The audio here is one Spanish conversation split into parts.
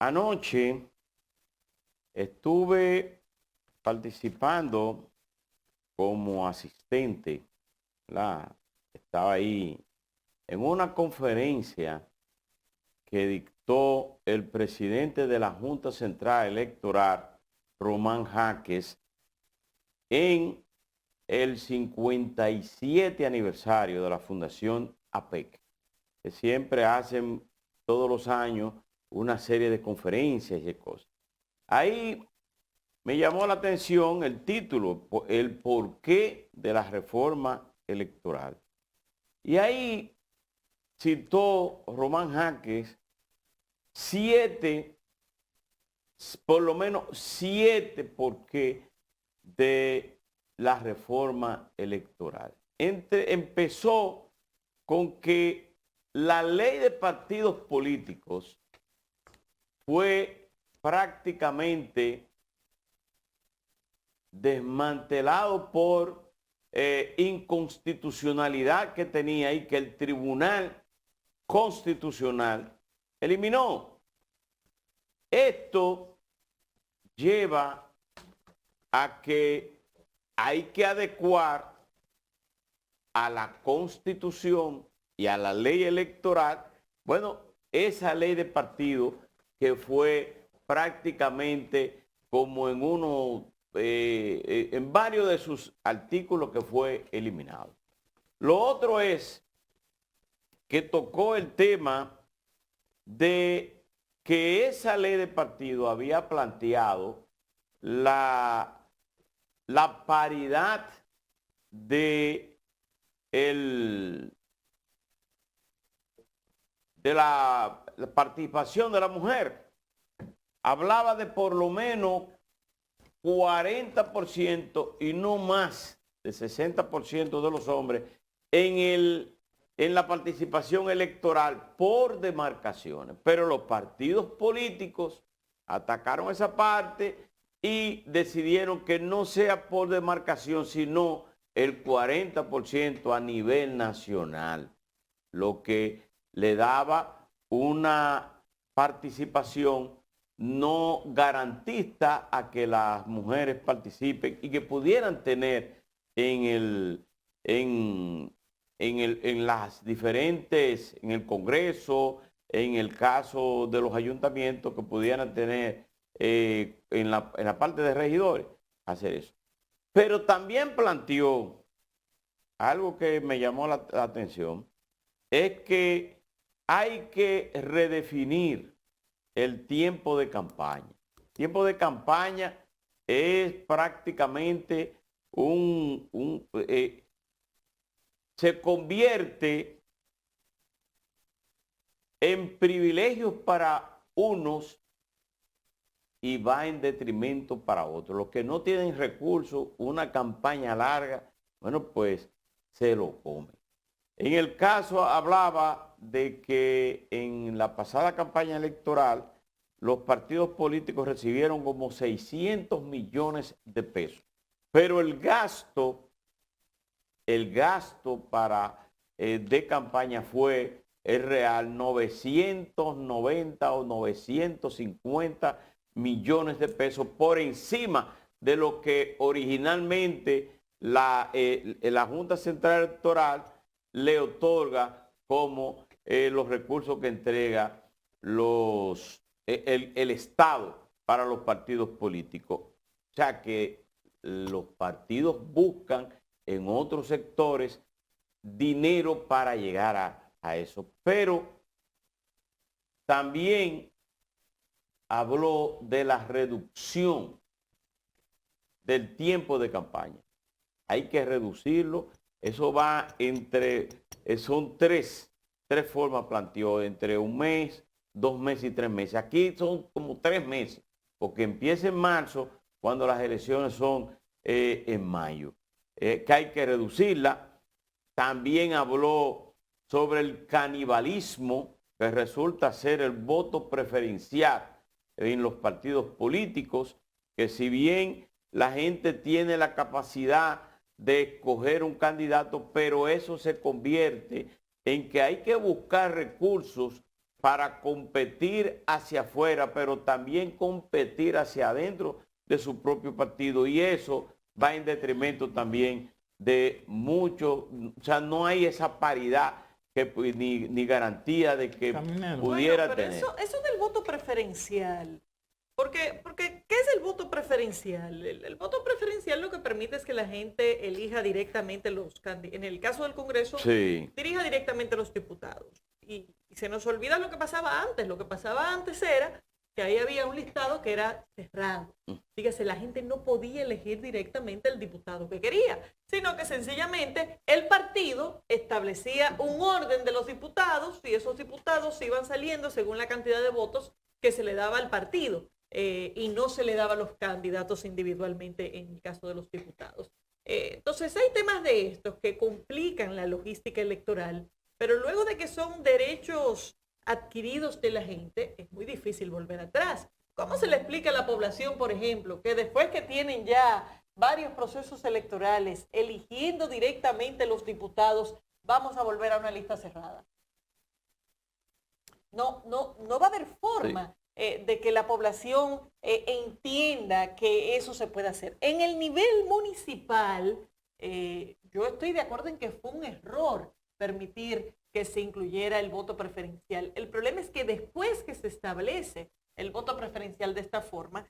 Anoche estuve participando como asistente, ¿verdad? Estaba ahí en una conferencia que dictó el presidente de la Junta Central Electoral, Román Jaques, en el 57 aniversario de la Fundación APEC, que siempre hacen todos los años una serie de conferencias y de cosas. Ahí me llamó la atención el título, el porqué de la reforma electoral. Y ahí citó Román Jaques por lo menos siete porqué de la reforma electoral. Empezó con que la ley de partidos políticos fue prácticamente desmantelado por inconstitucionalidad que tenía y que el Tribunal Constitucional eliminó. Esto lleva a que hay que adecuar a la Constitución y a la ley electoral, bueno, esa ley de partido que fue prácticamente como en varios de sus artículos que fue eliminado. Lo otro es que tocó el tema de que esa ley de partido había planteado la paridad de la participación de la mujer. Hablaba de por lo menos 40% y no más de 60% de los hombres en la participación electoral por demarcaciones. Pero los partidos políticos atacaron esa parte y decidieron que no sea por demarcación, sino el 40% a nivel nacional, lo que le daba una participación no garantista a que las mujeres participen y que pudieran tener en las diferentes, en el Congreso, en el caso de los ayuntamientos, que pudieran tener en la parte de regidores, hacer eso. Pero también planteó algo que me llamó la atención, es que hay que redefinir el tiempo de campaña. El tiempo de campaña es prácticamente se convierte en privilegios para unos y va en detrimento para otros. Los que no tienen recursos, una campaña larga, bueno, pues se lo comen. En el caso hablaba de que en la pasada campaña electoral los partidos políticos recibieron como 600 millones de pesos, pero el gasto de campaña fue el real 990 o 950 millones de pesos por encima de lo que originalmente la Junta Central Electoral le otorga como los recursos que entrega el Estado para los partidos políticos. O sea que los partidos buscan en otros sectores dinero para llegar a eso. Pero también habló de la reducción del tiempo de campaña. Hay que reducirlo. Eso va son tres formas planteó, entre un mes, 2 meses y 3 meses. Aquí son como 3 meses, porque empieza en marzo, cuando las elecciones son en mayo. Que hay que reducirla. También habló sobre el canibalismo, que resulta ser el voto preferencial en los partidos políticos, que si bien la gente tiene la capacidad de escoger un candidato, pero eso se convierte en que hay que buscar recursos para competir hacia afuera, pero también competir hacia adentro de su propio partido. Y eso va en detrimento también de muchos, o sea, no hay esa paridad que, ni garantía de que pudiera pero tener. Eso del voto preferencial. Porque, ¿qué es el voto preferencial? El voto preferencial lo que permite es que la gente elija directamente los candidatos. En el caso del Congreso, Sí. dirija directamente a los diputados. Y se nos olvida lo que pasaba antes. Lo que pasaba antes era que ahí había un listado que era cerrado. Dígase, la gente no podía elegir directamente el diputado que quería, sino que sencillamente el partido establecía un orden de los diputados y esos diputados iban saliendo según la cantidad de votos que se le daba al partido. Y no se le daba a los candidatos individualmente en el caso de los diputados. Entonces hay temas de estos que complican la logística electoral, pero luego de que son derechos adquiridos de la gente, es muy difícil volver atrás. ¿Cómo se le explica a la población, por ejemplo, que después que tienen ya varios procesos electorales eligiendo directamente los diputados, vamos a volver a una lista cerrada? No va a haber forma. Sí. De que la población entienda que eso se puede hacer. En el nivel municipal, yo estoy de acuerdo en que fue un error permitir que se incluyera el voto preferencial. El problema es que después que se establece el voto preferencial de esta forma,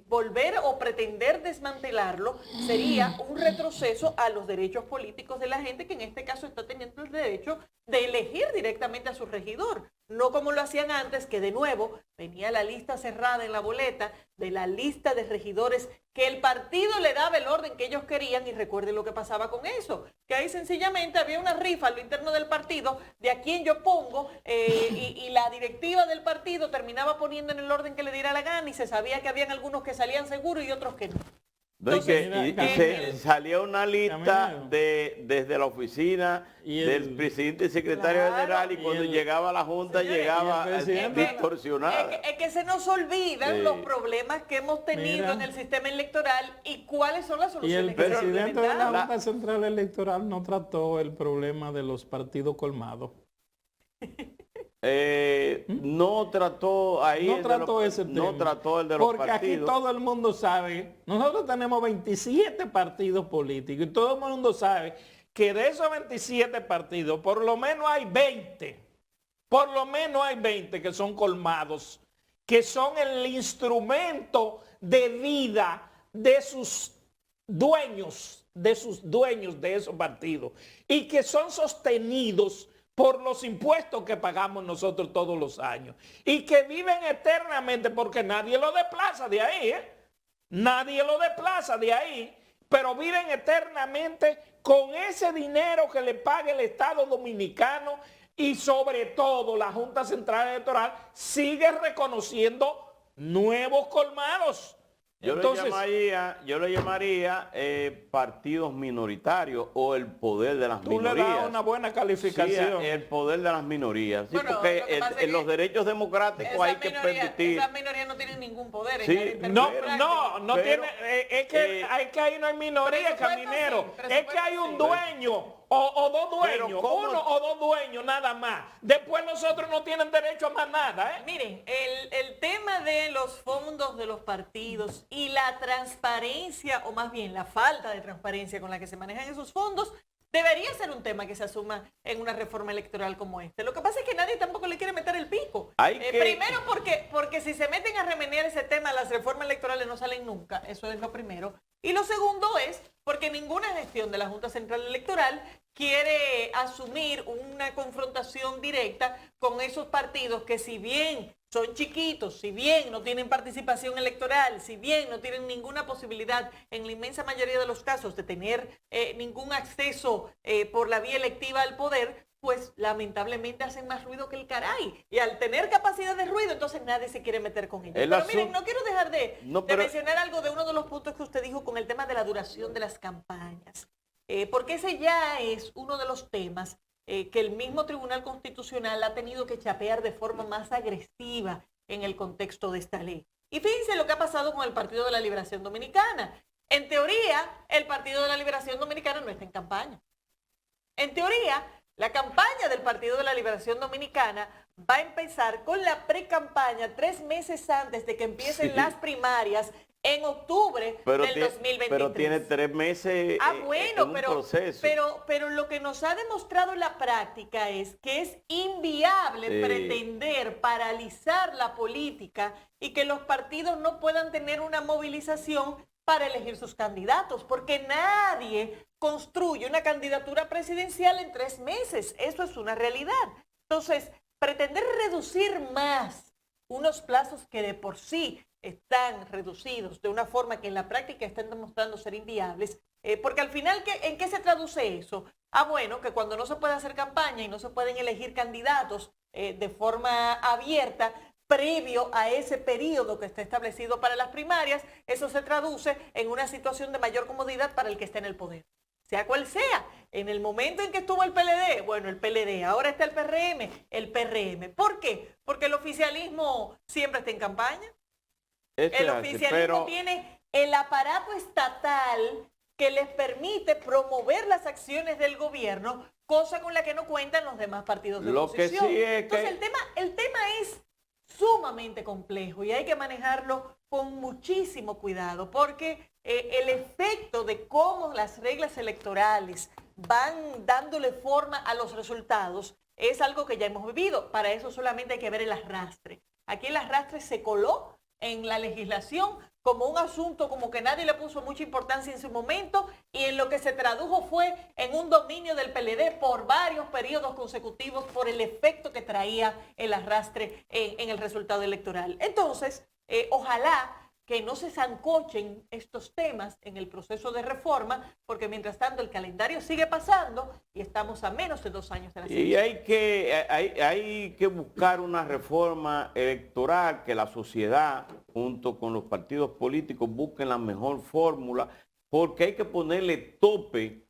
volver o pretender desmantelarlo sería un retroceso a los derechos políticos de la gente, que en este caso está teniendo el derecho de elegir directamente a su regidor, no como lo hacían antes, que de nuevo venía la lista cerrada en la boleta de la lista de regidores que el partido le daba el orden que ellos querían. Y recuerden lo que pasaba con eso, que ahí sencillamente había una rifa a lo interno del partido de a quién yo pongo, y la directiva del partido terminaba poniendo en el orden que le diera la gana, y se sabía que habían algunos que salían seguros y otros que no. Entonces, salía una lista desde la oficina del presidente y secretario general, y cuando llegaba a la Junta, llegaba distorsionada. Es que se nos olvidan los problemas que hemos tenido en el sistema electoral y cuáles son las soluciones. Y el presidente de la Junta Central Electoral no trató el problema de los partidos colmados. No trató ahí. No trató ese tema. No trató el de los porque partidos. Aquí todo el mundo sabe, nosotros tenemos 27 partidos políticos y todo el mundo sabe que de esos 27 partidos por lo menos hay 20. Por lo menos hay 20 que son colmados, que son el instrumento de vida de sus dueños, de esos partidos, y que son sostenidos por los impuestos que pagamos nosotros todos los años, y que viven eternamente porque nadie lo desplaza de ahí, nadie lo desplaza de ahí, pero viven eternamente con ese dinero que le paga el Estado Dominicano, y sobre todo la Junta Central Electoral sigue reconociendo nuevos colmados. Entonces, yo le llamaría partidos minoritarios o el poder de las minorías. Tú le das una buena calificación. Sí, el poder de las minorías. Sí, bueno, porque en los derechos democráticos hay que permitir. Esas minorías no tienen ningún poder. Sí, no tiene. Es que ahí no hay minoría, Caminero. Es que hay un dueño. O dos dueños, uno o dos dueños nada más. Después nosotros no tienen derecho a más nada, ¿eh? Miren, el tema de los fondos de los partidos y la transparencia, o más bien la falta de transparencia con la que se manejan esos fondos, debería ser un tema que se asuma en una reforma electoral como esta. Lo que pasa es que nadie tampoco le quiere meter el pico. Primero porque si se meten a remenear ese tema, las reformas electorales no salen nunca. Eso es lo primero. Y lo segundo es porque ninguna gestión de la Junta Central Electoral quiere asumir una confrontación directa con esos partidos que, si bien son chiquitos, si bien no tienen participación electoral, si bien no tienen ninguna posibilidad en la inmensa mayoría de los casos de tener ningún acceso por la vía electiva al poder, pues lamentablemente hacen más ruido que el caray. Y al tener capacidad de ruido, entonces nadie se quiere meter con ellos. Pero miren, no quiero dejar de mencionar algo de uno de los puntos que usted dijo con el tema de la duración de las campañas. Porque ese ya es uno de los temas que el mismo Tribunal Constitucional ha tenido que chapear de forma más agresiva en el contexto de esta ley. Y fíjense lo que ha pasado con el Partido de la Liberación Dominicana. En teoría, el Partido de la Liberación Dominicana no está en campaña. En teoría, La campaña del Partido de la Liberación Dominicana va a empezar con la pre-campaña 3 meses antes de que empiecen las primarias en octubre del 2023. Pero tiene 3 meses Bueno, en un proceso. pero lo que nos ha demostrado la práctica es que es inviable pretender paralizar la política y que los partidos no puedan tener una movilización para elegir sus candidatos, porque nadie construye una candidatura presidencial en 3 meses. Eso es una realidad. Entonces, pretender reducir más unos plazos que de por sí están reducidos de una forma que en la práctica están demostrando ser inviables, porque al final, ¿en qué se traduce eso? Bueno, que cuando no se puede hacer campaña y no se pueden elegir candidatos de forma abierta, previo a ese periodo que está establecido para las primarias, eso se traduce en una situación de mayor comodidad para el que esté en el poder. Sea cual sea, en el momento en que estuvo el PLD, bueno, el PLD, ahora está el PRM, el PRM. ¿Por qué? Porque el oficialismo siempre está en campaña. El oficialismo tiene el aparato estatal que les permite promover las acciones del gobierno, cosa con la que no cuentan los demás partidos de oposición. Entonces, el tema es sumamente complejo y hay que manejarlo con muchísimo cuidado, porque el efecto de cómo las reglas electorales van dándole forma a los resultados es algo que ya hemos vivido. Para eso solamente hay que ver el arrastre. Aquí el arrastre se coló en la legislación como un asunto como que nadie le puso mucha importancia en su momento, y en lo que se tradujo fue en un dominio del PLD por varios periodos consecutivos por el efecto que traía el arrastre en el resultado electoral. Entonces, ojalá que no se sancochen estos temas en el proceso de reforma, porque mientras tanto el calendario sigue pasando y estamos a menos de 2 años de la elección. Y hay que buscar una reforma electoral, que la sociedad, junto con los partidos políticos, busquen la mejor fórmula, porque hay que ponerle tope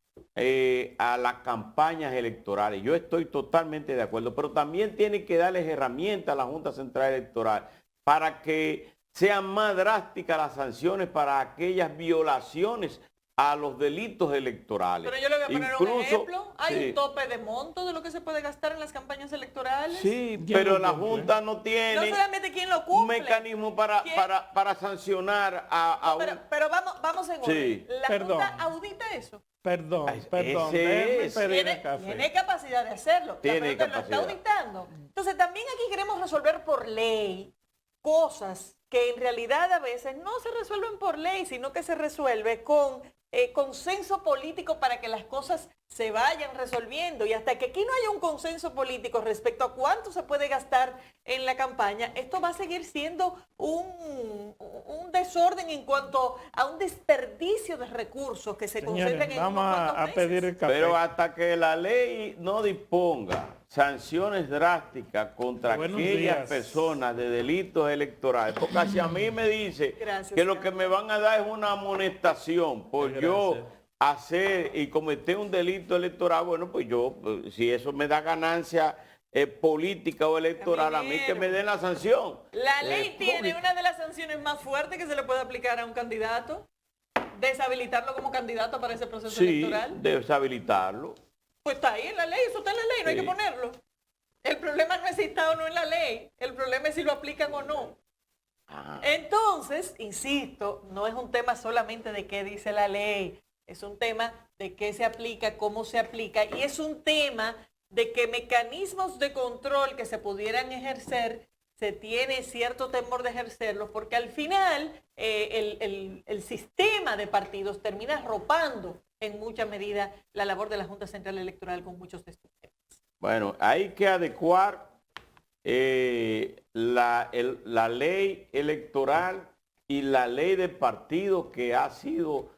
a las campañas electorales. Yo estoy totalmente de acuerdo, pero también tiene que darles herramientas a la Junta Central Electoral para que sean más drásticas las sanciones para aquellas violaciones a los delitos electorales. Pero yo le voy a poner un ejemplo. Hay un tope de monto de lo que se puede gastar en las campañas electorales. Sí, pero la Junta no tiene no solamente quién lo cumple, un mecanismo para sancionar a pero vamos en orden. Sí. ¿La Junta audita eso? Perdón. Tiene capacidad de hacerlo. Tiene capacidad. Lo está auditando. Entonces también aquí queremos resolver por ley cosas que en realidad a veces no se resuelven por ley, sino que se resuelve con consenso político para que las cosas se vayan resolviendo. Y hasta que aquí no haya un consenso político respecto a cuánto se puede gastar en la campaña, esto va a seguir siendo un desorden en cuanto a un desperdicio de recursos que se concentran en unos cuantos meses. Pedir el café. Pero hasta que la ley no disponga sanciones drásticas contra aquellas personas de delitos electorales, porque si a mí me dice que lo que me van a dar es una amonestación por yo hacer y cometer un delito electoral, bueno, pues yo, si eso me da ganancia política o electoral, a mí que me den la sanción. La ley tiene una de las sanciones más fuertes que se le puede aplicar a un candidato: deshabilitarlo como candidato para ese proceso electoral. Deshabilitarlo. Pues está ahí en la ley, eso está en la ley, no hay que ponerlo. El problema no es si está o no en la ley, el problema es si lo aplican o no. Entonces, insisto, no es un tema solamente de qué dice la ley, es un tema de qué se aplica, cómo se aplica, y es un tema de que mecanismos de control que se pudieran ejercer, se tiene cierto temor de ejercerlos, porque al final el sistema de partidos termina arropando en mucha medida la labor de la Junta Central Electoral con muchos de estos temas. Bueno, hay que adecuar la ley electoral y la ley de partidos, que ha sido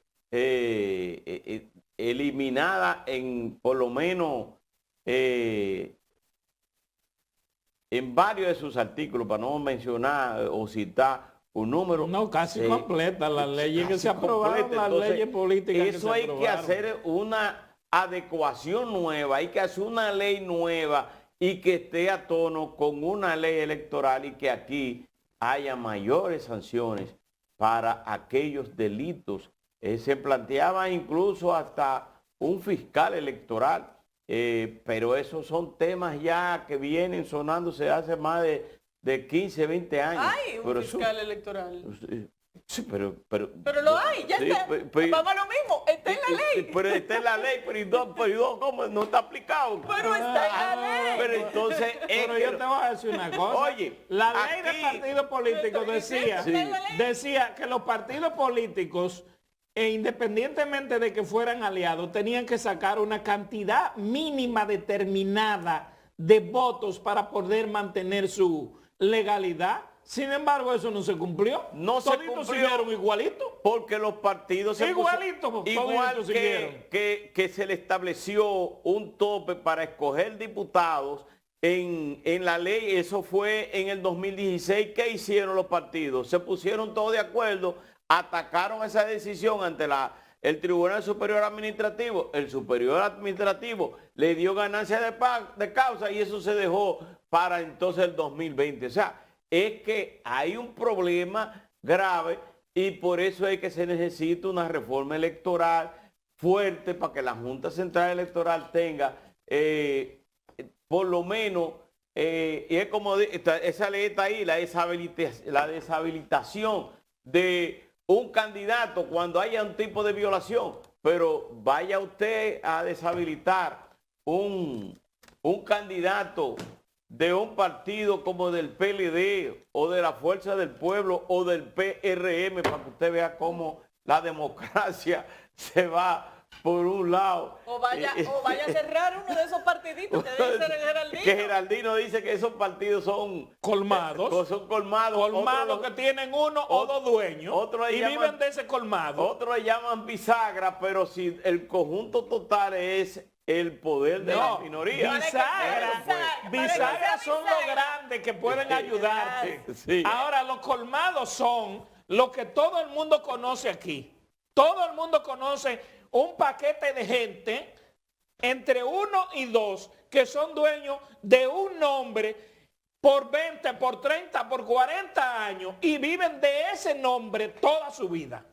eliminada en por lo menos en varios de sus artículos, para no mencionar o citar un número. No, casi completa las leyes que se aprobaron, las leyes políticas. Eso hay que hacer una adecuación nueva, hay que hacer una ley nueva y que esté a tono con una ley electoral, y que aquí haya mayores sanciones para aquellos delitos. Se planteaba incluso hasta un fiscal electoral Pero esos son temas ya que vienen sonándose hace más de 15, 20 años. Hay un pero fiscal electoral. Sí, pero Lo hay, ya está. Vamos a lo mismo, está en la ley. Pero está en la ley, pero ¿cómo? No está aplicado. Pero está en la ley. Pero entonces Pero yo te voy a decir una cosa. Oye, la ley de aquí- partidos políticos decía, Sí. decía que los partidos políticos, independientemente de que fueran aliados, tenían que sacar una cantidad mínima determinada de votos para poder mantener su legalidad. Sin embargo, eso no se cumplió. No se Toditos cumplió. siguieron igualito. Porque los partidos se Igualito, puso- toditos igual siguieron. que se le estableció un tope para escoger diputados en la ley. Eso fue en el 2016. ¿Qué hicieron los partidos? Se pusieron todos de acuerdo, atacaron esa decisión ante el Tribunal Superior Administrativo. El Superior Administrativo le dio ganancia de causa y eso se dejó para entonces el 2020. O sea, es que hay un problema grave y por eso es que se necesita una reforma electoral fuerte para que la Junta Central Electoral tenga por lo menos, y es como esa ley está ahí, la deshabilitación de un candidato cuando haya un tipo de violación. Pero vaya usted a deshabilitar un candidato de un partido como del PLD o de la Fuerza del Pueblo o del PRM para que usted vea cómo la democracia se va por un lado. O vaya a cerrar uno de esos partiditos que debe ser el Geraldino. Que Geraldino dice que esos partidos son Colmados. son colmados. Colmados Otros que tienen uno o dos dueños otros y le llaman- viven de ese colmado. otros le llaman bisagra, pero si el conjunto total es el poder de la minoría. Bisagra, bisagras son los grandes que pueden ayudarte. Sí. Ahora, los colmados son lo que todo el mundo conoce aquí. Todo el mundo conoce un paquete de gente entre 1 y 2 que son dueños de un nombre por 20, por 30, por 40 años y viven de ese nombre toda su vida.